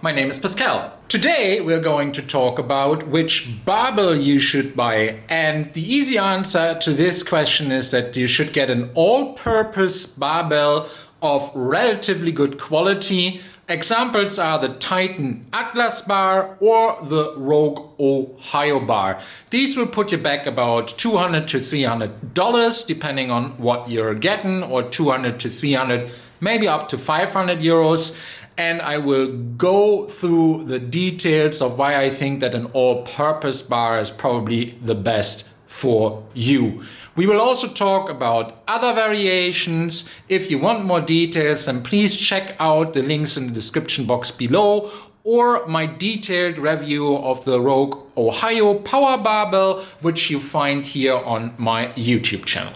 my name is Pascal. Today we're going to talk about which barbell you should buy, and the easy answer to this question is that you should get an all-purpose barbell of relatively good quality. Examples are the Titan Atlas bar or the Rogue Ohio bar. These will put you back about $200 to $300 depending on what you're getting, or 200 to 300, maybe up to 500 euros. And I will go through the details of why I think that an all-purpose bar is probably the best for you. We will also talk about other variations. If you want more details, then please check out the links in the description box below, or my detailed review of the Rogue Ohio Power Barbell, which you find here on my YouTube channel.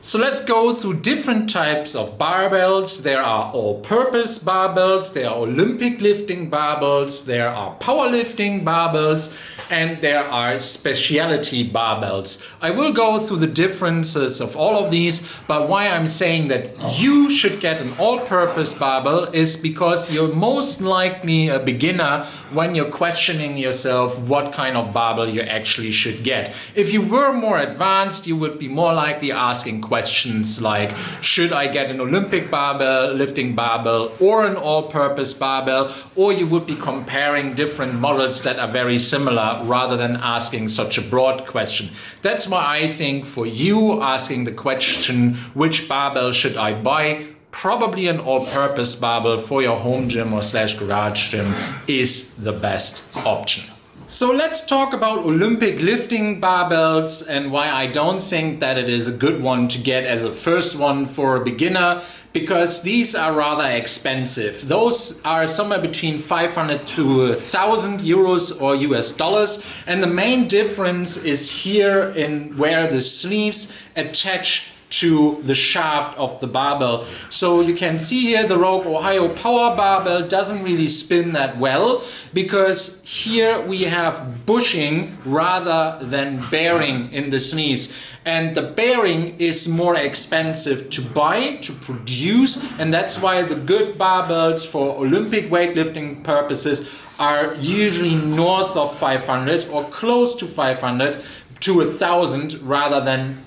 So let's go through different types of barbells. There are all-purpose barbells, there are Olympic lifting barbells, there are powerlifting barbells, and there are specialty barbells. I will go through the differences of all of these, but why I'm saying that you should get an all-purpose barbell is because you're most likely a beginner when you're questioning yourself what kind of barbell you actually should get. If you were more advanced, you would be more likely asking questions like, should I get an Olympic barbell, lifting barbell, or an all-purpose barbell? Or you would be comparing different models that are very similar rather than asking such a broad question. That's why I think for you asking the question, which barbell should I buy? Probably an all-purpose barbell for your home gym or / garage gym is the best option. So let's talk about Olympic lifting barbells and why I don't think that it is a good one to get as a first one for a beginner, because these are rather expensive. Those are somewhere between 500 to 1,000 euros or US dollars. And the main difference is here in where the sleeves attach to the shaft of the barbell. So you can see here the Rogue Ohio Power Barbell doesn't really spin that well, because here we have bushing rather than bearing in the sleeves. And the bearing is more expensive to buy, to produce, and that's why the good barbells for Olympic weightlifting purposes are usually north of 500 or close to 500 to 1,000 rather than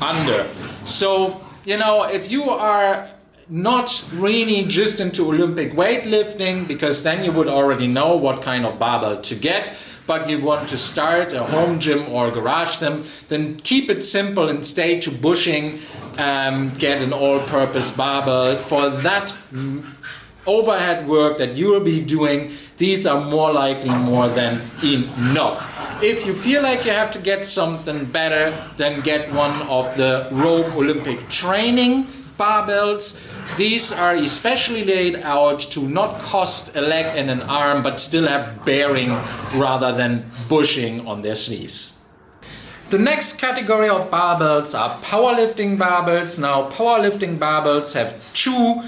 under. So, if you are not really just into Olympic weightlifting, because then you would already know what kind of barbell to get, but you want to start a home gym or garage gym, then keep it simple and stay to bushing. Get an all-purpose barbell. For that overhead work that you will be doing, these are more likely more than enough. If you feel like you have to get something better, then get one of the Rogue Olympic training barbells. These are especially laid out to not cost a leg and an arm, but still have bearing rather than bushing on their sleeves. The next category of barbells are powerlifting barbells. Now, powerlifting barbells have two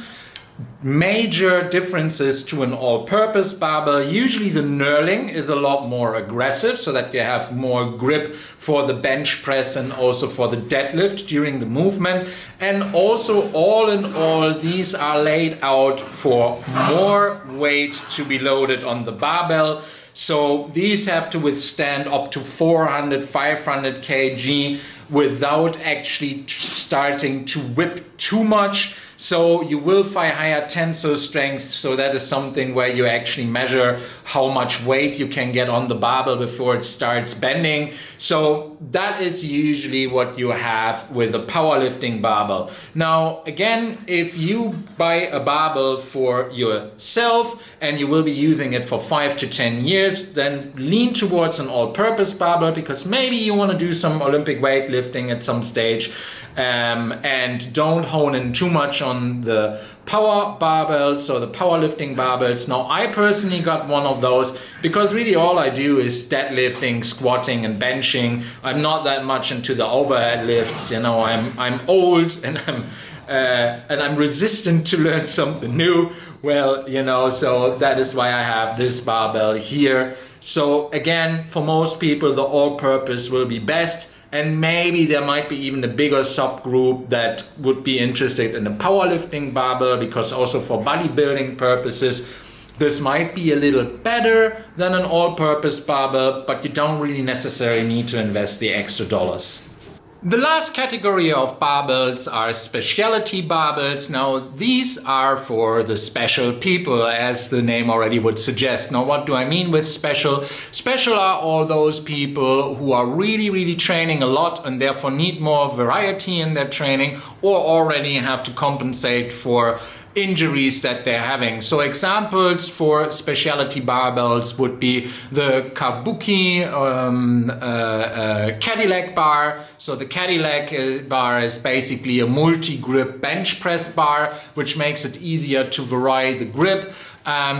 major differences to an all-purpose barbell. Usually the knurling is a lot more aggressive, so that you have more grip for the bench press and also for the deadlift during the movement. And also, all in all, these are laid out for more weight to be loaded on the barbell. So these have to withstand up to 400, 500 kg without actually starting to whip too much. So you will find higher tensile strength. So that is something where you actually measure how much weight you can get on the barbell before it starts bending. So that is usually what you have with a powerlifting barbell. Now, again, if you buy a barbell for yourself and you will be using it for 5 to 10 years, then lean towards an all-purpose barbell, because maybe you want to do some Olympic weightlifting at some stage, and don't hone in too much on the power barbells or the powerlifting barbells. Now, I personally got one of those because really all I do is deadlifting, squatting, and benching. I'm not that much into the overhead lifts. I'm old and I'm resistant to learn something new. Well, so that is why I have this barbell here. So again, for most people, the all-purpose will be best. And maybe there might be even a bigger subgroup that would be interested in a powerlifting barbell, because also for bodybuilding purposes, This might be a little better than an all-purpose barbell, but you don't really necessarily need to invest the extra dollars. The last category of barbells are specialty barbells. Now, these are for the special people, as the name already would suggest. Now, what do I mean with special? Special are all those people who are really training a lot and therefore need more variety in their training, or already have to compensate for injuries that they're having. So examples for specialty barbells would be the Kabuki Cadillac bar. So the Cadillac bar is basically a multi-grip bench press bar, which makes it easier to vary the grip.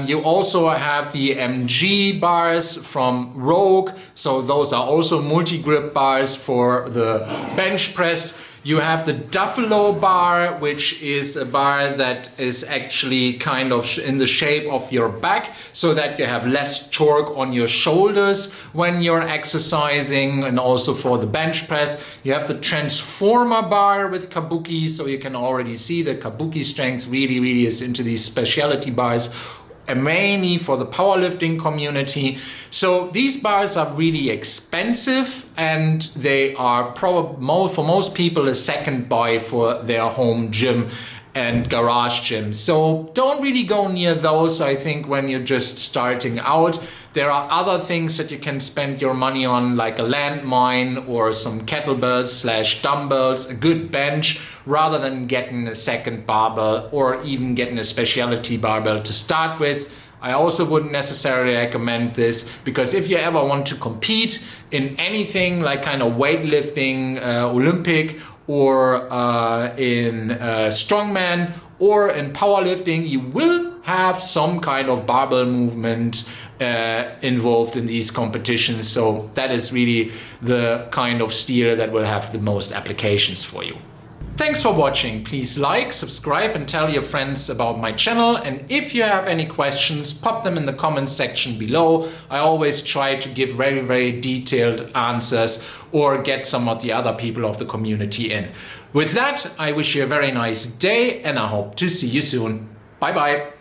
You also have the MG bars from Rogue. So those are also multi-grip bars for the bench press. You have the Duffalo bar, which is a bar that is actually kind of in the shape of your back, so that you have less torque on your shoulders when you're exercising, and also for the bench press. You have the Transformer bar with Kabuki, so you can already see that Kabuki strength really is into these specialty bars, and mainly for the powerlifting community. So these bars are really expensive, and they are probably for most people a second buy for their home gym and garage gym. So don't really go near those, I think, when you're just starting out. There are other things that you can spend your money on, like a landmine or some kettlebells / dumbbells, a good bench, rather than getting a second barbell or even getting a specialty barbell to start with. I also wouldn't necessarily recommend this, because if you ever want to compete in anything like kind of weightlifting, Olympic, or in strongman, or in powerlifting, you will have some kind of barbell movement involved in these competitions. So that is really the kind of steer that will have the most applications for you. Thanks for watching. Please like, subscribe, and tell your friends about my channel. And if you have any questions, pop them in the comments section below. I always try to give very detailed answers, or get some of the other people of the community in. With that, I wish you a very nice day, and I hope to see you soon. Bye bye.